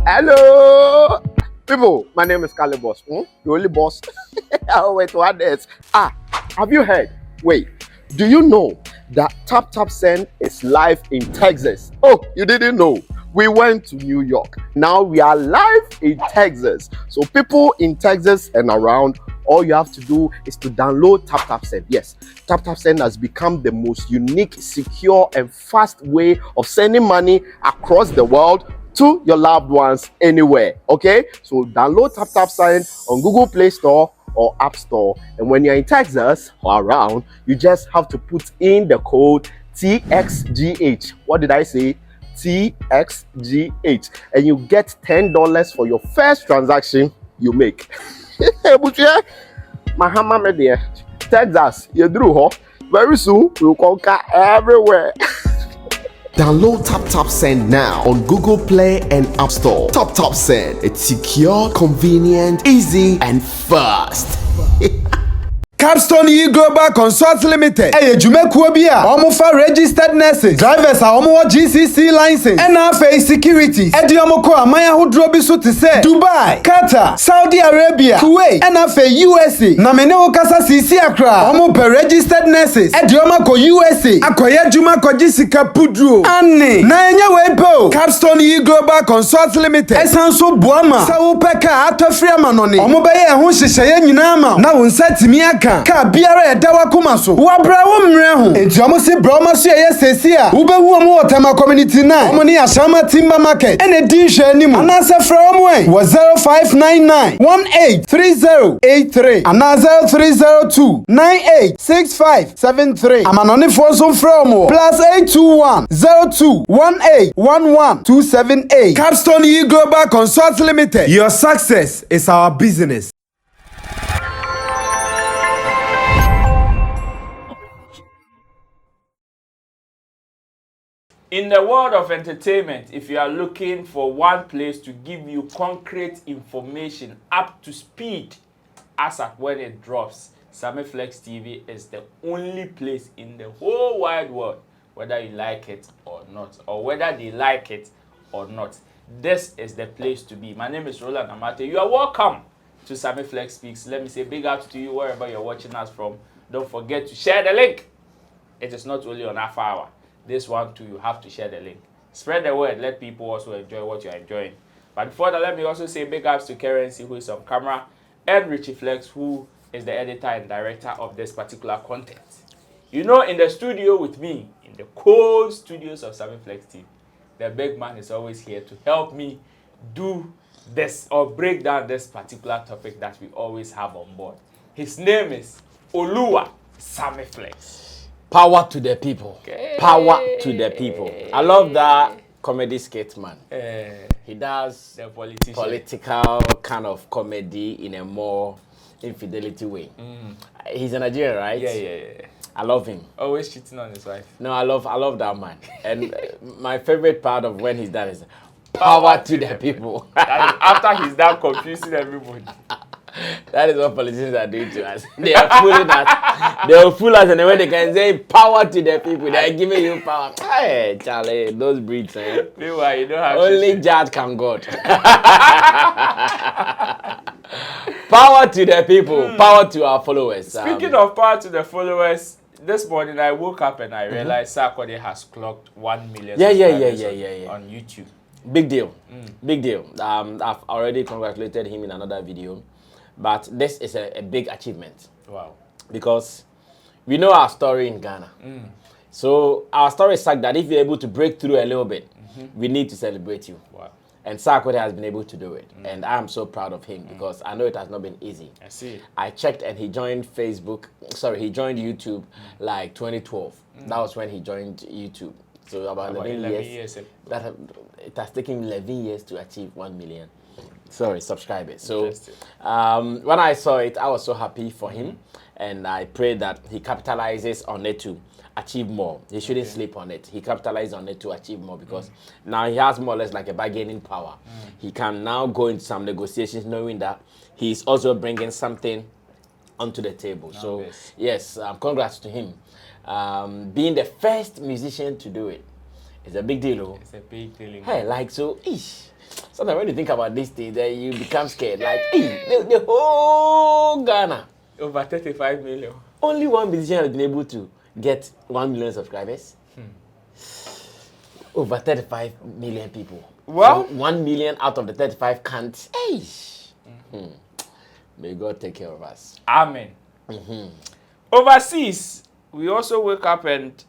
Hello, people. My name is Kali Boss. The only boss. Oh, wait, what else? Have you heard? Wait, do you know that Tap Tap Send is live in Texas? Oh, you didn't know? We went to New York. Now we are live in Texas. So people in Texas and around, all you have to do is to download Tap Tap Send. Yes, Tap Tap Send has become the most unique, secure, and fast way of sending money across the world to your loved ones anywhere. Okay, so download Tap Tap Send on Google Play Store or App Store, and when you're in Texas or around, you just have to put in the code TXGH. What did I say? TXGH, and you get $10 for your first transaction you make. Mahama media, Texas, you drew ho. Very soon we'll conquer everywhere. Download Tap Tap Send now on Google Play and App Store. Tap Tap Send, it's secure, convenient, easy, and fast. Capstone E Global Consult Limited. Jumekuo bi a omo fa registered nurses, drivers a omo GCC license, NFA securities. Omo ko amaya hodro bi so te se Dubai, Qatar, Saudi Arabia, Kuwait, NFA USA. Na mene wo kasa sisi akra. Omo per registered nurses. Omo ko USA. Akoya juma ko jisika pudro. Anne. Na enye we po. Capstone E Global Consult Limited. Esanso boama. Sa wo peka atofri amanone. Omo be ye ho hyehyeye nyina ama. Na wo nsatimi aka. Ka biara edawa kumaso wa bra wo mre ho enti omo si bra omo so ye sesi a wo behu omo Otema community 9 omo ni Ashama Timber Market ene din hwe animu anasa fra omo en wo 0599183083 anasa 0302986573 amanone fo so fra omo +82102181128 Capstone E Global Consult Limited. Your success is our business. In the world of entertainment, if you are looking for one place to give you concrete information up to speed as at when it drops, Sammy Flex TV is the only place in the whole wide world, whether you like it or not, or whether they like it or not. This is the place to be. My name is Roland Amate. You are welcome to Sammy Flex Speaks. Let me say big ups to you wherever you're watching us from. Don't forget to share the link. It is not only on Half Hour. This one too, you have to share the link. Spread the word. Let people also enjoy what you're enjoying. But before that, let me also say big ups to Currency, who is on camera, and Richie Flex, who is the editor and director of this particular content. You know, in the studio with me, in the cold studios of Sammy Flex TV, the big man is always here to help me do this or break down this particular topic that we always have on board. His name is Oluwa Sammy Flex. Power to the people. Okay. Power to the people. I love that comedy skit, man. He does the political kind of comedy in a more infidelity way. He's a Nigerian, right? Yeah. I love him. Always cheating on his wife. No, I love that man. And my favorite part of when he's done is power to the people. After he's done confusing everybody. That is what politicians are doing to us. They are fooling us. They will fool us, and the way they can say power to the people, they are giving you power. Hey, Charlie, those breeds, eh? Meanwhile, you don't have only judge can God. Power to the people, power to our followers. Speaking of power to the followers, this morning I woke up and I realized Sarkodie has clocked 1 million subscribers on YouTube. Big deal. Big deal. I've already congratulated him in another video. But this is a big achievement. Wow. Because we know our story in Ghana. So our story is such that if you're able to break through a little bit, we need to celebrate you. Wow. And Sarkodie has been able to do it. And I'm so proud of him because I know it has not been easy. I see. I checked and he joined he joined YouTube like 2012. That was when he joined YouTube. So about 11 years. It has taken 11 years to achieve 1 million. Subscribers. So when I saw it, I was so happy for him, and I pray that he capitalizes on it to achieve more. He shouldn't sleep on it. He capitalizes on it to achieve more because now he has more or less like a bargaining power. He can now go into some negotiations knowing that he's also bringing something onto the table. So yes, congrats to him. Being the first musician to do it It's a big deal, oh. It's a big deal. Hey, like, so, sometimes when you think about this thing, then you become scared. Like, the whole Ghana. Over 35 million. Only one musician has been able to get 1 million subscribers. Over 35 million people. Well, so 1 million out of the 35 can't. May God take care of us. Amen. Overseas, we also wake up and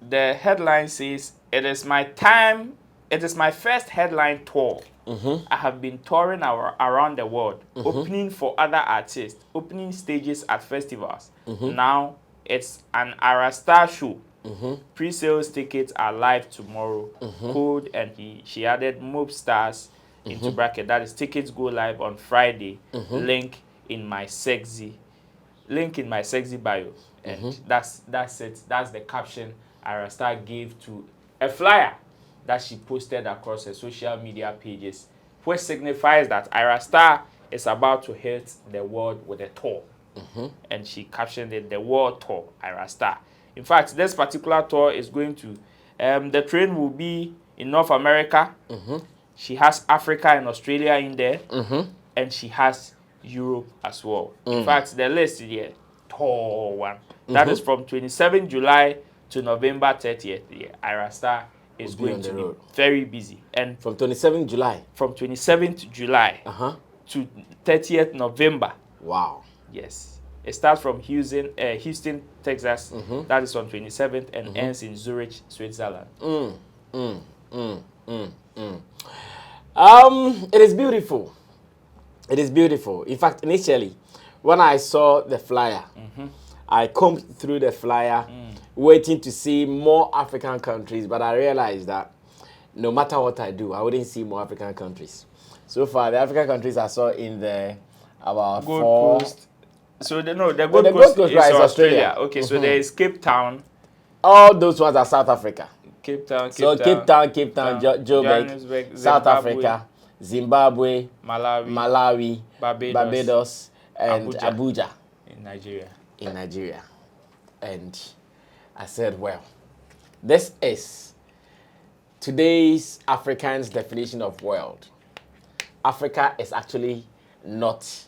the headline says, "It is my time. It is my first headline tour. I have been touring around the world, opening for other artists, opening stages at festivals. Now it's an Ayra Star show. Pre-sales tickets are live tomorrow. Code," and she added Mob Stars into bracket. That is, tickets go live on Friday. Link in my sexy bio. And that's it. That's the caption Ayra Star gave to a flyer that she posted across her social media pages, which signifies that Ayra Star is about to hit the world with a tour. And she captioned it, "The World Tour, Ayra Star." In fact, this particular tour is going to, the train will be in North America. She has Africa and Australia in there. And she has Europe as well. In fact, the list here, tour one. That is from 27 July to November 30th. Ayra Star is going to be very busy. And from 27th July? From 27th July to 30th November. Wow. Yes. It starts from Houston, Texas. That is on 27th and ends in Zurich, Switzerland. It is beautiful. It is beautiful. In fact, initially, when I saw the flyer, I combed through the flyer, waiting to see more African countries, but I realized that no matter what I do, I wouldn't see more African countries. So far, the African countries I saw in there, about Gold 4. Coast. So the Gold Coast is Australia. Okay, so there is Cape Town. All those ones are South Africa. Cape Town, Joburg, South Africa, Zimbabwe, Malawi, Barbados, and Abuja. In Nigeria. And I said, well, this is today's African's definition of world. Africa is actually not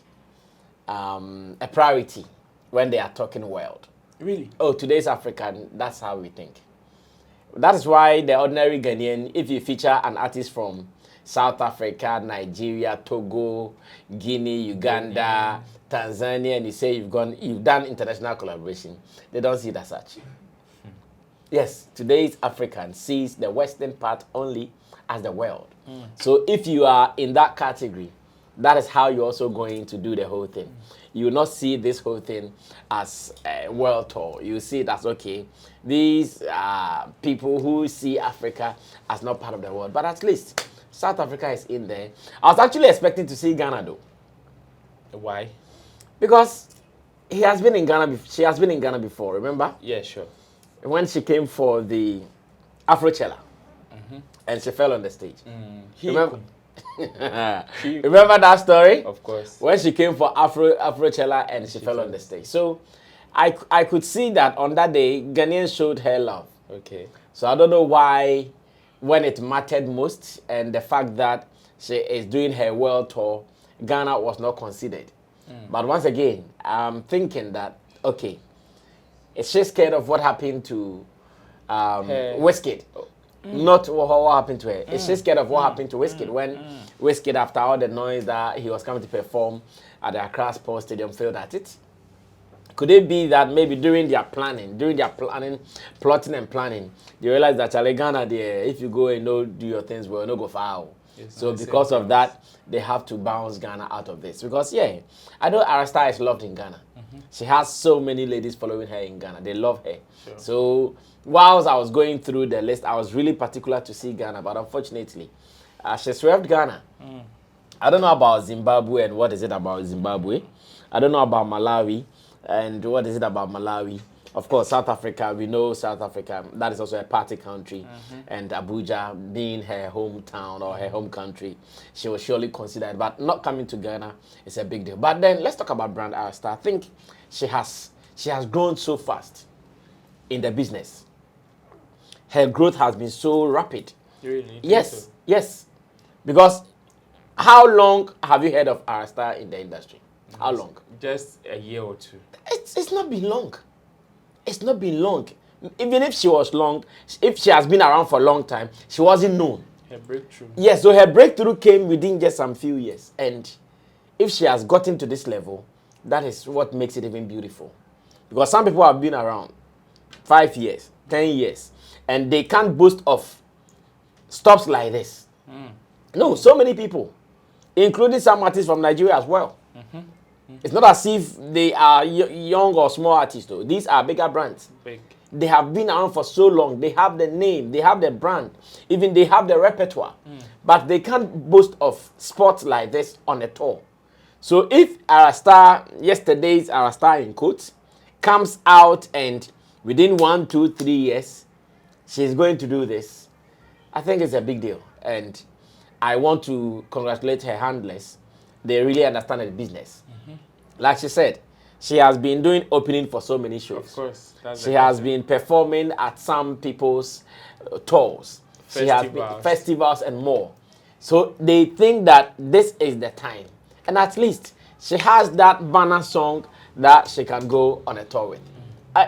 a priority when they are talking world. Really? Oh, today's African, that's how we think. That is why the ordinary Ghanaian, if you feature an artist from South Africa, Nigeria, Togo, Guinea, Uganda, Tanzania, and you say you've done international collaboration, they don't see it as such. Yes, today's African sees the Western part only as the world. So if you are in that category, that is how you're also going to do the whole thing. You will not see this whole thing as a world tour. You see it as, okay, these people who see Africa as not part of the world. But at least South Africa is in there. I was actually expecting to see Ghana, though. Why? Because she has been in Ghana before, remember? Yeah, sure. When she came for the Afrochella, and she fell on the stage. Remember? Remember that story? Of course. When she came for Afrochella and she fell on the stage. So I could see that on that day, Ghanaians showed her love. Okay. So I don't know why, when it mattered most, and the fact that she is doing her world tour, Ghana was not considered. But once again, I'm thinking that, okay, is she scared of what happened to Wizkid? Not what happened to her. Is she scared of what happened to Wizkid when Wizkid, after all the noise that he was coming to perform at the Accra Sports Stadium, failed at it? Could it be that maybe during their plotting and planning, they realized that Charlie Ghana, if you go and do your things well, no go far. So because of that, they have to bounce Ghana out of this. Because, yeah, I know Ayra Star is loved in Ghana. She has so many ladies following her in Ghana. They love her. Sure. So whilst I was going through the list, I was really particular to see Ghana. But unfortunately, she swerved Ghana. I don't know about Zimbabwe and what is it about Zimbabwe. I don't know about Malawi and what is it about Malawi. Of course, South Africa, we know South Africa, that is also a party country. And Abuja being her hometown or her home country, she was surely considered. But not coming to Ghana is a big deal. But then let's talk about brand Ayra Star. I think she has grown so fast in the business. her growth has been so rapid. Really? Yes, yes. Because how long have you heard of Ayra Starr in the industry? How long? Just a year or two. It's not been long. It's not been long. Even if she was long, if she has been around for a long time, she wasn't known. Her breakthrough. Yes, so her breakthrough came within just some few years. And if she has gotten to this level, that is what makes it even beautiful. Because some people have been around 5 years, 10 years, and they can't boast of stops like this. No, so many people, including some artists from Nigeria as well. It's not as if they are young or small artists, though. These are bigger brands. Big. They have been around for so long. They have the name, they have the brand, even they have the repertoire. But they can't boast of spots like this on a tour. So if Ayra Starr, yesterday's Ayra Starr in quotes, comes out and within 1, 2, 3 years, she's going to do this, I think it's a big deal. And I want to congratulate her handlers. They really understand the business. Like she said, she has been doing opening for so many shows. Of course. She has been performing at some people's tours. She has been festivals and more. So they think that this is the time. And at least she has that Burna song that she can go on a tour with.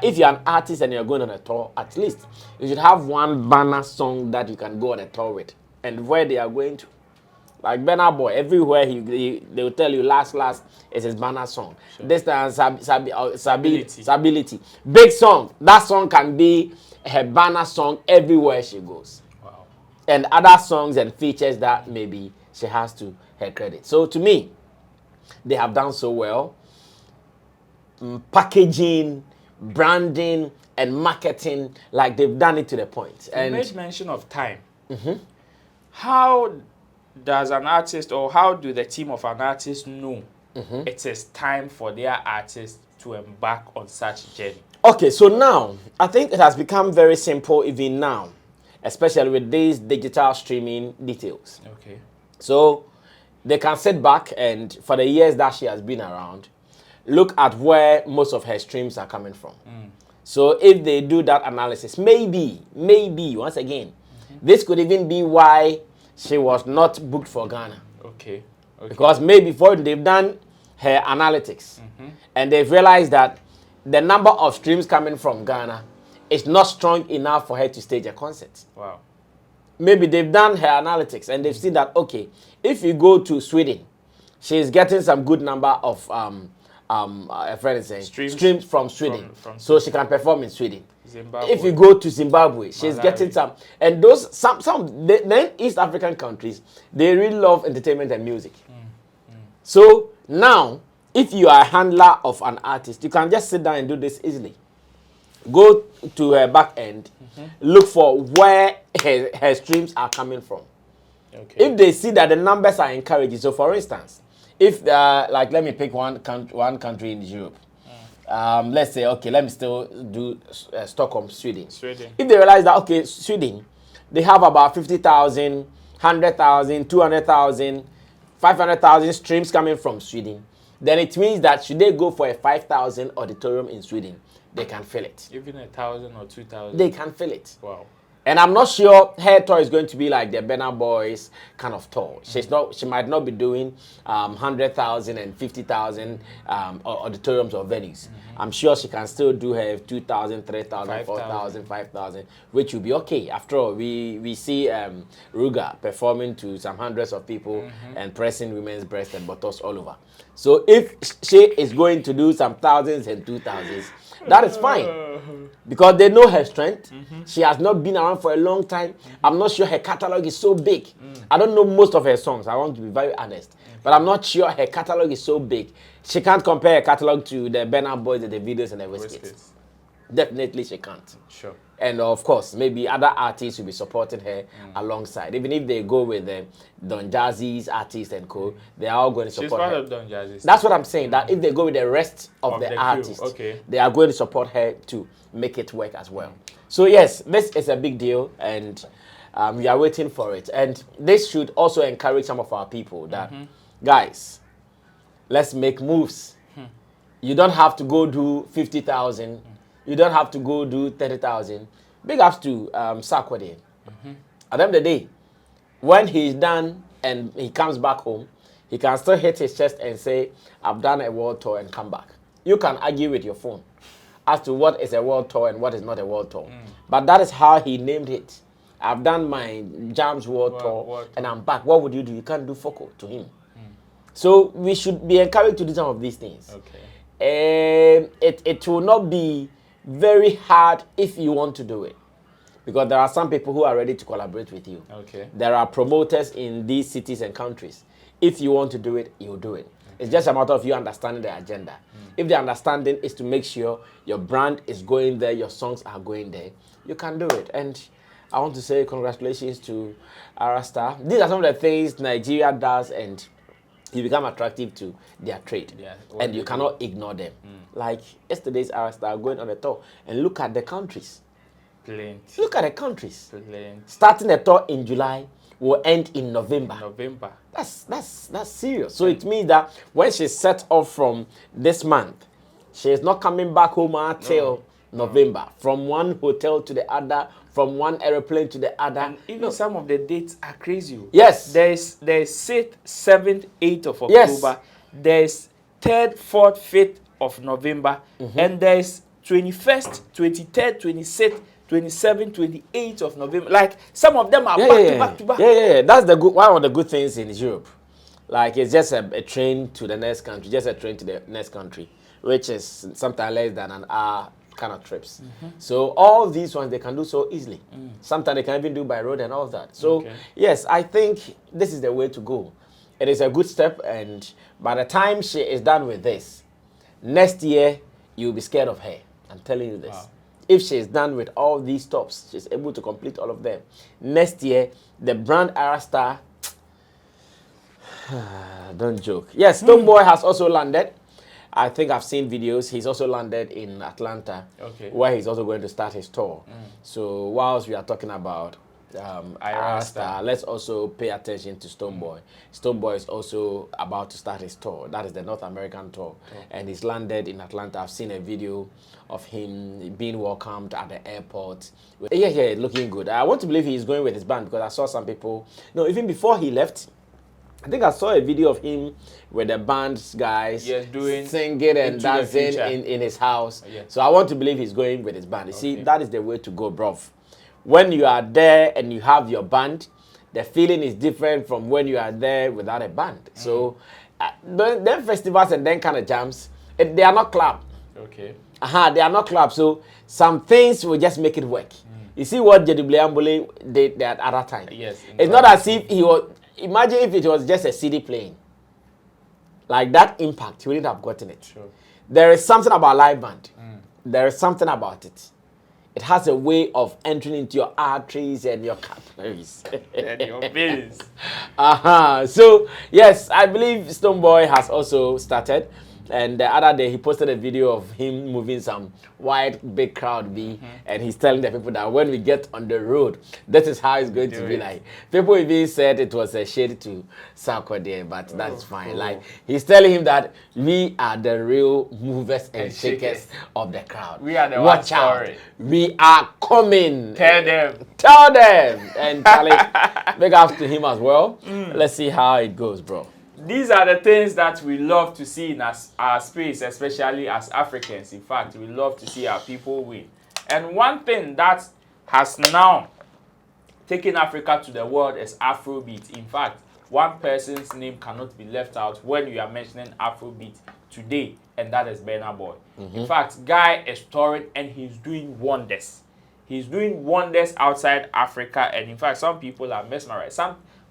If you're an artist and you're going on a tour, at least you should have one Burna song that you can go on a tour with. And where they are going to. Like Burna Boy, everywhere they will tell you last is his Burna song. Sure. This time Stability. Big song. That song can be her Burna song everywhere she goes. Wow. And other songs and features that maybe she has to her credit. So to me, they have done so well. Packaging, branding, and marketing, like they've done it to the point. You made mention of time. How does an artist, or how do the team of an artist know it is time for their artist to embark on such a journey? Okay, so now, I think it has become very simple even now, especially with these digital streaming details. Okay. So they can sit back and, for the years that she has been around, look at where most of her streams are coming from. So if they do that analysis, maybe, once again, this could even be why she was not booked for Ghana. Okay. Because maybe before they've done her analytics and they've realized that the number of streams coming from Ghana is not strong enough for her to stage a concert. Wow. Maybe they've done her analytics and they've seen that, okay, if you go to Sweden, she's getting some good number of a friend is saying streams from Sweden, so she can perform in Sweden. Zimbabwe. If you go to Zimbabwe, she's getting some, and those then East African countries, they really love entertainment and music. So now, if you are a handler of an artist, you can just sit down and do this easily. Go to her back end, look for where her streams are coming from. Okay. If they see that the numbers are encouraging, so for instance, if like let me pick one country in Europe. Let's say, okay, let me still do Stockholm, Sweden. If they realize that, okay, Sweden, they have about 50,000, 100,000, 200,000, 500,000 streams coming from Sweden, then it means that should they go for a 5,000 auditorium in Sweden, they can fill it. Even 1,000 or 2,000? They can fill it. Wow. And I'm not sure her tour is going to be like the Burna Boys kind of tour. She might not be doing 100,000 and 50,000 auditoriums or venues. I'm sure she can still do her 2,000, 3,000, 4,000, 5,000, which will be okay. After all, we see Ruga performing to some hundreds of people and pressing women's breasts and buttocks all over. So if she is going to do some thousands and 2,000s, that is fine. Because they know her strength. She has not been around for a long time. I'm not sure her catalog is so big. I don't know most of her songs. I want to be very honest. But I'm not sure her catalog is so big. She can't compare her catalog to the Burna Boys, the Videos, and the Wizkids. Definitely she can't. Sure. And of course, maybe other artists will be supporting her alongside. Even if they go with the Don Jazzy's artists and co, they are all going to support her. She's part of Don Jazzy's. That's what I'm saying, that if they go with the rest of the artists, they are going to support her to make it work as well. So yes, this is a big deal, and we are waiting for it. And this should also encourage some of our people that, guys, let's make moves. You don't have to go do 50,000. You don't have to go do 30,000. Big ups to Sarkodie. At the end of the day, when he's done and he comes back home, he can still hit his chest and say, I've done a world tour and come back. You can argue with your phone as to what is a world tour and what is not a world tour. But that is how he named it. I've done my Jams world tour and I'm back. What would you do? You can't do focal to him. So we should be encouraged to do some of these things. Okay. It will not be very hard if you want to do it. Because there are some people who are ready to collaborate with you. Okay. There are promoters in these cities and countries. If you want to do it, you'll do it. It's just a matter of you understanding the agenda. If the understanding is to make sure your brand is going there, your songs are going there, you can do it. And I want to say congratulations to Ayra. These are some of the things Nigeria does, and you become attractive to their trade. Yeah, and you cannot ignore them. Like yesterday's Ayra going on a tour, and look at the countries. Plenty. Look at the countries. Plenty. Starting a tour in July, will end in November. That's serious. So it means that when she set off from this month, she is not coming back home until November. From one hotel to the other, from one aeroplane to the other. And even some of the dates are crazy. Yes. There's 6th, 7th, 8th of October. Yes. There's 3rd, 4th, 5th of November. And there's 21st, 23rd, 26th, 27th, 28th of November. Like some of them are back to back. Yeah. That's the good one of the good things in Europe. Like it's just a train to the next country, just a train to the next country, which is sometimes less than an hour kind of trips. So all these ones they can do so easily. Sometimes they can even do by road and all that. So yes, I think this is the way to go. It is a good step, and by the time she is done with this, next year you'll be scared of her. I'm telling you this. Wow. If she is done with all these stops, she's able to complete all of them. Next year, the brand Ayra, don't joke. Yes, Stonebwoy has also landed. I think I've seen videos. He's also landed in Atlanta, where he's also going to start his tour. So whilst we are talking about Ayra, let's also pay attention to Stonebwoy. Stonebwoy is also about to start his tour. That is the North American tour. And he's landed in Atlanta. I've seen a video of him being welcomed at the airport. Yeah, looking good. I want to believe he's going with his band because I saw some people, even before he left, I think I saw a video of him with the band guys doing singing and dancing in his house. So I want to believe he's going with his band. You see, that is the way to go, bruv. When you are there and you have your band, the feeling is different from when you are there without a band. So then festivals and then kind of jams, they are not club. They are not club. So some things will just make it work. You see what Jedi Bleambole did at other time. It's not as if he was. Imagine if it was just a CD playing. Like that impact, he wouldn't have gotten it. There is something about live band. There is something about it. It has a way of entering into your arteries and your capillaries. And your veins. So, yes, I believe Stonebwoy has also started. And the other day, he posted a video of him moving some wide, big crowd and he's telling the people that when we get on the road, this is how it's going to be like. People even said it was a shade to Sarkodie, but that's fine. Like, he's telling him that we are the real movers and shakers of the crowd. We are the Watch out. We are coming. Tell them. Tell them. And Charlie, big ups to him as well. Let's see how it goes, bro. These are the things that we love to see in our space, especially as Africans. In fact, we love to see our people win. And one thing that has now taken Africa to the world is Afrobeat. In fact, one person's name cannot be left out when you are mentioning Afrobeat today, and that is Burna Boy. In fact, guy is touring and he's doing wonders. He's doing wonders outside Africa, and in fact, some people are mesmerized.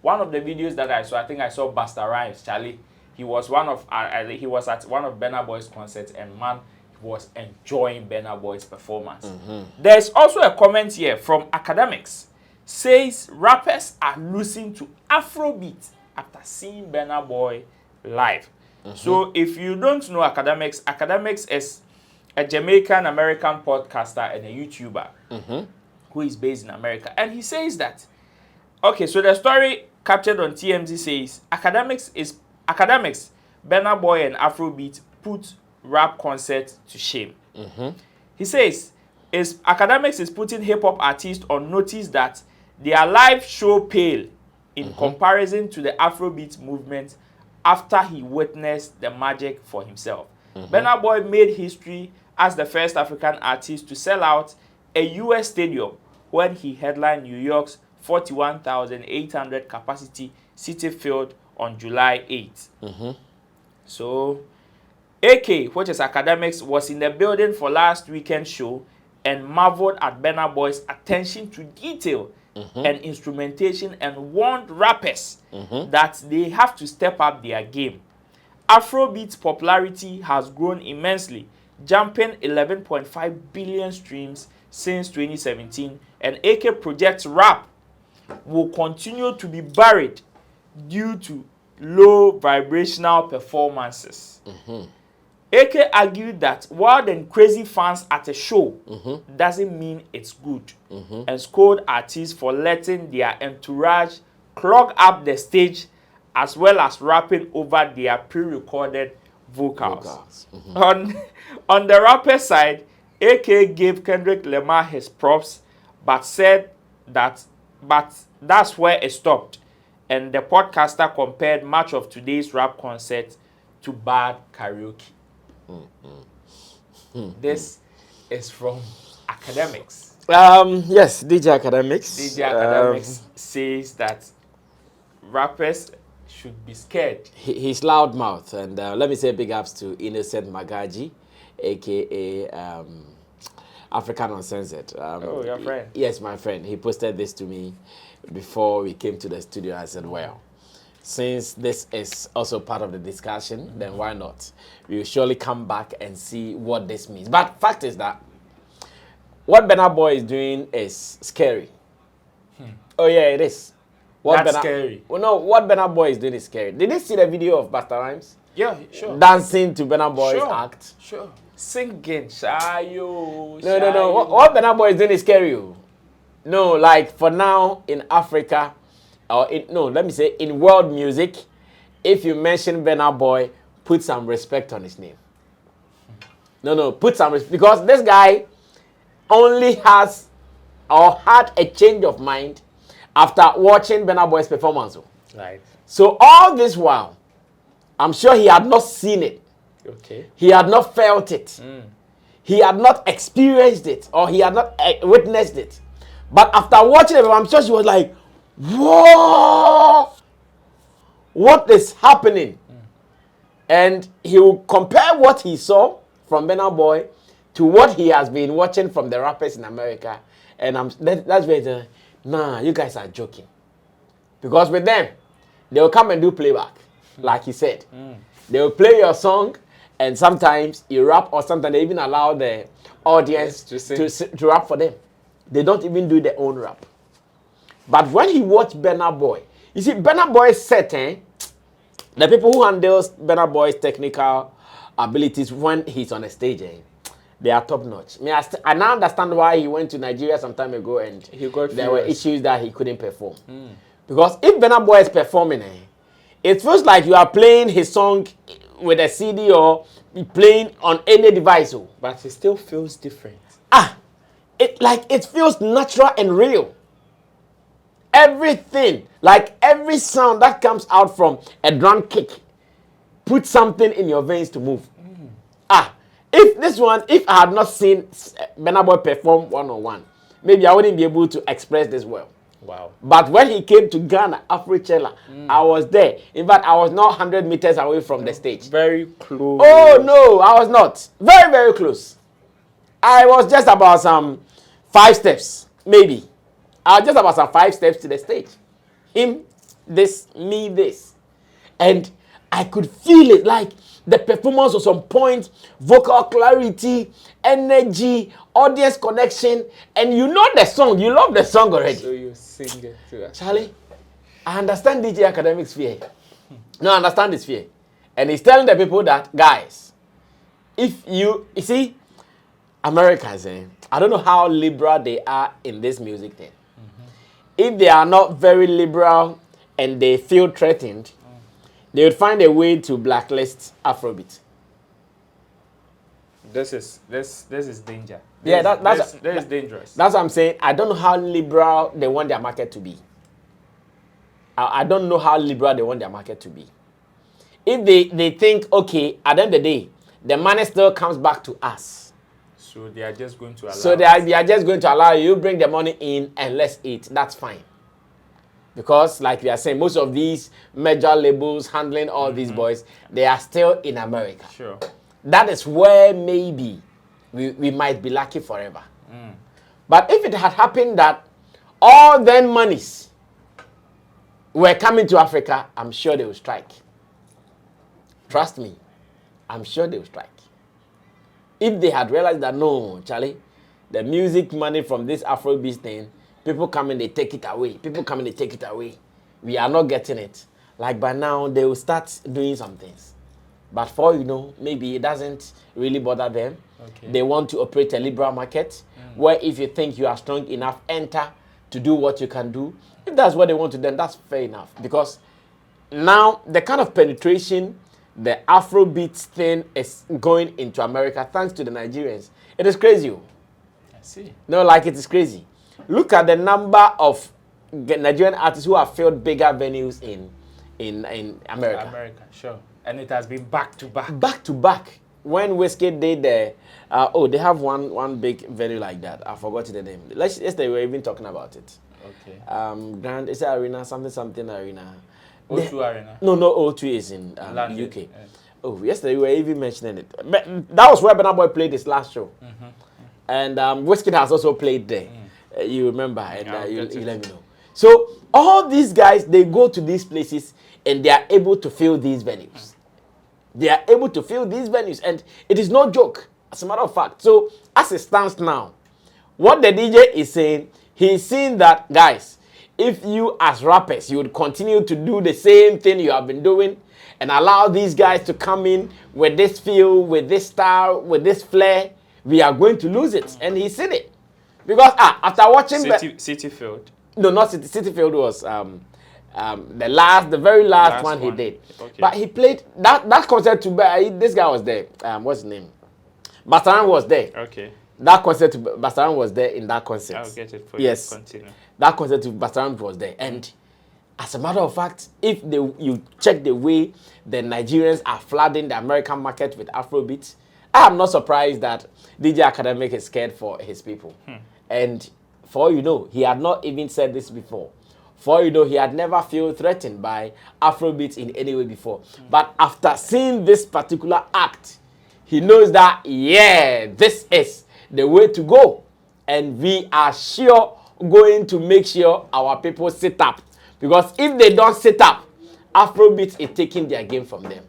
One of the videos that I saw, I think I saw Busta Rhymes, Charlie. He was at one of Burna Boy's concerts, and man, he was enjoying Burna Boy's performance. There's also a comment here from Academics. Says rappers are losing to Afrobeat after seeing Burna Boy live. So if you don't know Academics, Academics is a Jamaican American podcaster and a YouTuber who is based in America. And he says that, okay, so the story captured on TMZ says Academics, Burna Boy and Afrobeat put rap concert to shame. He says Academics is putting hip-hop artists on notice that their live show pale in comparison to the Afrobeat movement after he witnessed the magic for himself. Burna Boy made history as the first African artist to sell out a US stadium when he headlined New York's 41,800 capacity Citi Field on July 8th. So, AK, which is Academics, was in the building for last weekend's show and marveled at Burna Boy's attention to detail and instrumentation and warned rappers that they have to step up their game. Afrobeat's popularity has grown immensely, jumping 11.5 billion streams since 2017, and AK projects rap will continue to be buried due to low vibrational performances. AK argued that wild and crazy fans at a show doesn't mean it's good, and scolded artists for letting their entourage clog up the stage as well as rapping over their pre-recorded vocals. On the rapper side, AK gave Kendrick Lamar his props, but said that that's where it stopped, and the podcaster compared much of today's rap concert to bad karaoke. This is from Academics. Yes, DJ Academics. DJ Academics says that rappers should be scared. He's loudmouth, and let me say big ups to Innocent Magaji, aka African Uncensored. Oh, your friend? Yes, my friend. He posted this to me before we came to the studio. I said, well, since this is also part of the discussion, then why not? We will surely come back and see what this means. But fact is that what Burna Boy is doing is scary. Oh yeah, it is. That's scary. Well, no, what Burna Boy is doing is scary. Did you see the video of Busta Rhymes? Yeah, sure. Dancing to Burna Boy's act? Sure. Singing, Shayo. No. What Burna Boy is doing is scary. No, like for now in Africa, or let me say in world music, if you mention Burna Boy, put some respect on his name. No, put some respect, because this guy only has or had a change of mind after watching Burna Boy's performance. Right. So all this while, I'm sure he had not seen it. Okay. He had not felt it. He had not experienced it, or he had not witnessed it. But after watching it, I'm sure she was like, whoa! What is happening? And he will compare what he saw from Burna Boy to what he has been watching from the rappers in America. And that's where nah, you guys are joking. Because with them, they will come and do playback, like he said. They will play your song, and sometimes you rap, or sometimes they even allow the audience to rap for them. They don't even do their own rap. But when he watched Burna Boy, you see, Burna Boy's set, the people who handles Burna Boy's technical abilities when he's on a stage, they are top notch. I now understand why he went to Nigeria some time ago and there were issues that he couldn't perform. Because if Burna Boy is performing, it feels like you are playing his song with a CD or playing on any device. But it still feels different. It feels natural and real. Everything, like every sound that comes out from a drum kick, put something in your veins to move. If I had not seen Burna Boy perform one-on-one, maybe I wouldn't be able to express this well. Wow. But when he came to Ghana, Africhella, I was there. In fact, I was not 100 meters away from the stage. Very close. Oh, no, I was not. Very, very close. I was just about some 5 steps, maybe. I was just about some 5 steps to the stage. Him, this, me, this. And I could feel it, like the performance was on point, vocal clarity, energy, audience connection, and you know the song, you love the song already. So you sing it to us. Charlie, I understand DJ Academic's fear. No, I understand his fear. And he's telling the people that, guys, if you see, Americans, I don't know how liberal they are in this music thing. If they are not very liberal and they feel threatened, they would find a way to blacklist Afrobeat. This is danger. Yeah, That is dangerous. That's what I'm saying. I don't know how liberal they want their market to be. I don't know how liberal they want their market to be. If they think, okay, at the end of the day, the money still comes back to us. So they are just going to allow. So they are just going to allow you bring the money in and let's eat. That's fine. Because, like we are saying, most of these major labels handling all these boys, they are still in America. Sure. That is where maybe we might be lucky forever. But if it had happened that all then monies were coming to Africa, I'm sure they will strike. Trust me, I'm sure they will strike. If they had realized that, no, Charlie, the music money from this Afrobeat thing, people come and they take it away. People come and they take it away. We are not getting it. Like by now, they will start doing some things. But for you know, maybe it doesn't really bother them. Okay. They want to operate a liberal market where if you think you are strong enough, enter to do what you can do. If that's what they want to do, then that's fair enough. Because now the kind of penetration the Afrobeat thing is going into America thanks to the Nigerians. It is crazy. I see. No, like it is crazy. Look at the number of Nigerian artists who have filled bigger venues in America. America, sure. And it has been back to back. Back to back. When Whiskey did the, they have one big venue like that. I forgot the name. Yesterday we were even talking about it. Okay. Grand, is it Arena? Something Arena. O2 Arena? No, O2 is in UK. Yeah. Oh, yesterday we were even mentioning it. But that was where Burna Boy played his last show. And Whiskey has also played there. You remember, and you let me know. So all these guys, they go to these places and they are able to fill these venues. They are able to fill these venues, and it is no joke, as a matter of fact. So as it stands now, what the DJ is saying, he's saying that, guys, if you as rappers, you would continue to do the same thing you have been doing and allow these guys to come in with this feel, with this style, with this flair, we are going to lose it. And he said it. Because after watching City Field. No, not City Field was the very last one he did. Okay. But he played that concert to this guy was there. What's his name? Basaran was there. Okay. That concert to Basaran was there in that concert. I'll get it for yes. you. Continue. That concert to Basaran was there. And as a matter of fact, if you check the way the Nigerians are flooding the American market with Afrobeats, I am not surprised that DJ Academic is scared for his people. And for all you know, he had not even said this before. For all you know, he had never felt threatened by Afrobeats in any way before. But after seeing this particular act, he knows that, yeah, this is the way to go. And we are sure going to make sure our people sit up. Because if they don't sit up, Afrobeats is taking their game from them.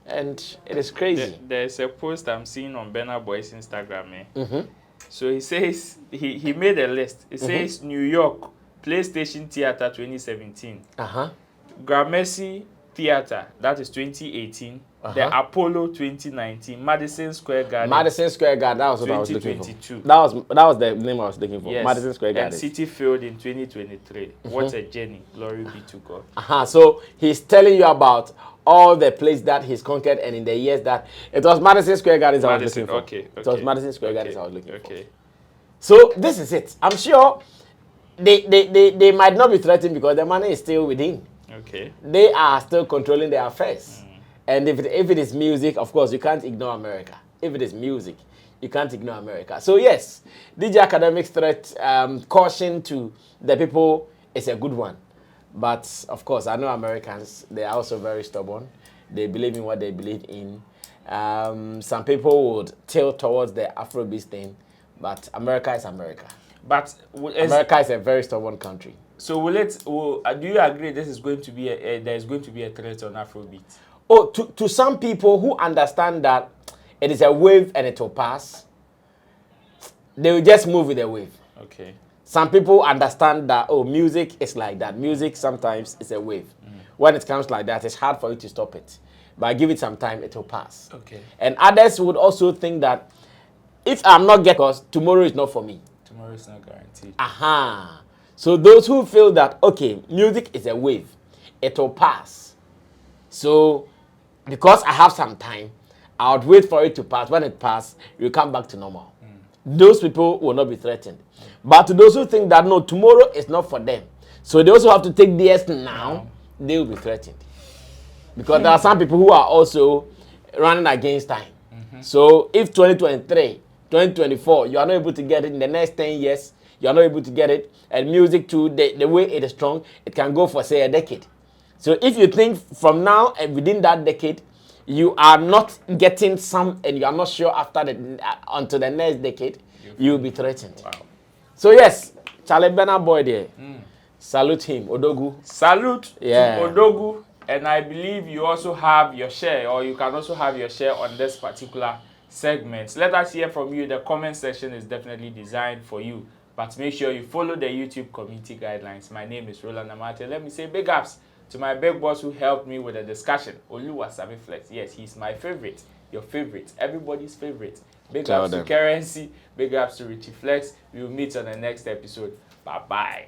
And it is crazy. There's a post I'm seeing on Burna Boy's Instagram. So he says, he made a list. It says New York, PlayStation Theater 2017. Gramercy Theater, that is 2018. The Apollo 2019. Madison Square Garden. Madison Square Garden, that was what I was looking for. That was the name I was looking for. Yes. Madison Square Garden. And City Field in 2023. What a journey. Glory be to God. So he's telling you about all the places that he's conquered, and in the years that it was Madison Square Gardens I was looking for. Okay. It was Madison Square Gardens I was looking for. So this is it. I'm sure they might not be threatened because the money is still within. They are still controlling their affairs. And if it is music, of course, you can't ignore America. If it is music, you can't ignore America. So yes, DJ Academic's threat, caution to the people is a good one. But of course, I know Americans, they are also very stubborn. They believe in what they believe in. Some people would tilt towards the Afrobeat thing, but America is America. But America is a very stubborn country. So do you agree this is going to be there is going to be a threat on Afrobeat? Oh, to some people who understand that it is a wave and it will pass, they will just move with the wave. Okay. Some people understand that, oh, music is like that. Music sometimes is a wave. When it comes like that, it's hard for you to stop it. But give it some time, it will pass. Okay. And others would also think that if I'm not getting, because tomorrow is not for me. Tomorrow is not guaranteed. So those who feel that, okay, music is a wave, it will pass. So because I have some time, I would wait for it to pass. When it passes, you come back to normal. Those people will not be threatened. But to those who think that no, tomorrow is not for them, so they also have to take theirs now, they will be threatened. Because there are some people who are also running against time. So if 2023, 2024, you are not able to get it in the next 10 years, you are not able to get it, and music too, the way it is strong, it can go for, say, a decade. So if you think from now and within that decade, you are not getting some, and you are not sure after until the next decade, you will be threatened. Wow. So yes, Charlie Burna boy there. Salute him, Odogu. Salute to Odogu. And I believe you also have your share, or you can also have your share on this particular segment. Let us hear from you. The comment section is definitely designed for you. But make sure you follow the YouTube community guidelines. My name is Roland Amate. Let me say big ups to my big boss who helped me with the discussion. Sammy Flex. Yes, he's my favorite. Your favorite. Everybody's favorite. Big ups to Currency. Big ups to Richie Flex. We will meet on the next episode. Bye-bye.